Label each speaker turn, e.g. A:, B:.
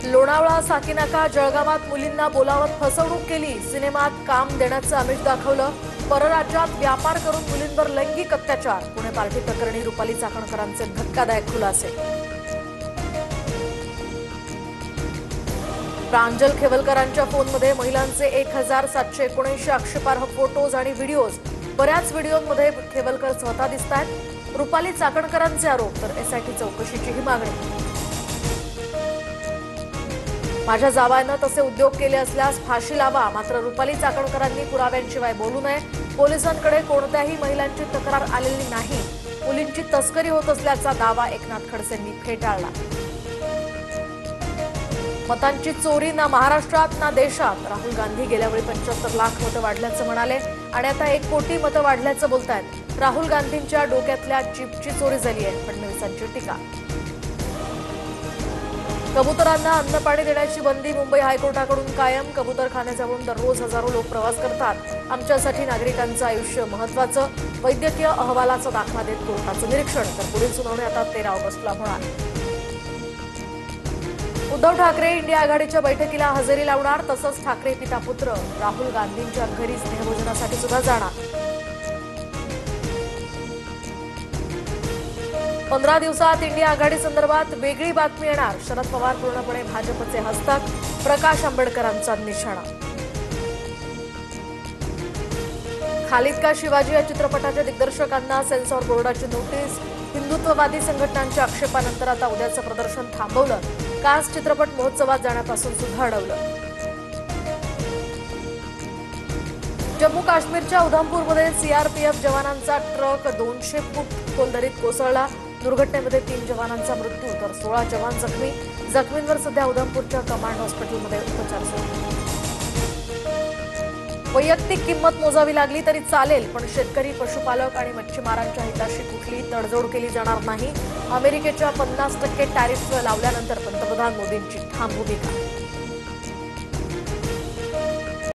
A: लोणावळा साकीनाका जळगावात मुलींना बोलावत फसवणूक केली। सिनेमात काम देण्याचं आमिष दाखवलं। परराज्यात व्यापार करून मुलींवर लैंगिक अत्याचार। पुणे पार्टी प्रकरणी रुपाली चाकणकरांचे धक्कादायक खुलासे। प्रांजल खेवलकरांच्या फोनमध्ये महिलांचे 1779 आक्षेपार्ह फोटोज आणि व्हिडिओज। बऱ्याच व्हिडिओमध्ये खेवलकर स्वतः दिसतात। रुपाली चाकणकरांचे आरोप तर एसआयटी चौकशीचीही मागणी। माझ्या जावायानं तसे उद्योग केले असल्यास फाशी लावा, मात्र रुपाली चाकणकरांनी पुराव्यांशिवाय बोलू नये। पोलिसांकडे कोणत्याही महिलांची तक्रार आलेली नाही। मुलींची तस्करी होत असल्याचा दावा एकनाथ खडसेंनी फेटाळला। मतांची चोरी ना महाराष्ट्रात ना देशात। राहुल गांधी गेल्यावेळी 75 लाख मतं वाढल्याचं म्हणाले आणि आता 1 कोटी मतं वाढल्याचं बोलतायत। राहुल गांधींच्या डोक्यातल्या चिपची चोरी झाली आहे, फडणवीसांची टीका। कबुतरांना अन्नपाणी देण्याची बंदी मुंबई हायकोर्टाकडून कायम। कबुतरखान्याजवळून दररोज हजारो लोक प्रवास करतात। आमच्यासाठी नागरिकांचं आयुष्य महत्त्वाचं। वैद्यकीय अहवालाचा दाखला देत कोर्टाचं निरीक्षण। तर पुढील सुनावणी आता 13 ऑगस्टला होणार। उद्धव ठाकरे इंडिया आघाडीच्या बैठकीला हजेरी लावणार। तसंच ठाकरे पिता पुत्र राहुल गांधींच्या घरी स्नेहभोजनासाठी सुद्धा जाणार। 15 दिवसात इंडिया आघाडी संदर्भात वेगळी बातमी येणार। शरद पवार पूर्णपणे भाजपचे हस्तक। प्रकाश आंबेडकरांचा निशाणा। खालिद का शिवाजी या चित्रपटाच्या दिग्दर्शकांना सेन्सॉर बोर्डाची नोटीस। हिंदुत्ववादी संघटनांच्या आक्षेपानंतर आता उद्याचं प्रदर्शन थांबवलं। कास चित्रपट महोत्सवात जाण्यापासून सुद्धा अडवलं। जम्मू काश्मीरच्या उधमपूरमध्ये सीआरपीएफ जवानांचा ट्रक 200 फूट खोल दरीत कोसळला। दुर्घटनेमध्ये 3 जवानांचा मृत्यू तर 16 जवान जखमी। जखमींवर सध्या उधमपूरच्या कमांड हॉस्पिटलमध्ये उपचार सुरू आहेत। वैयक्तिक किंमत मोजावी लागली तरी चालेल, पण शेतकरी, पशुपालक आणि मच्छीमारांच्या हिताशी कुठलीही तडजोड केली जाणार नाही। अमेरिकेच्या 50% टॅरिफ लावल्यानंतर पंतप्रधान मोदींची ठाम भूमिका।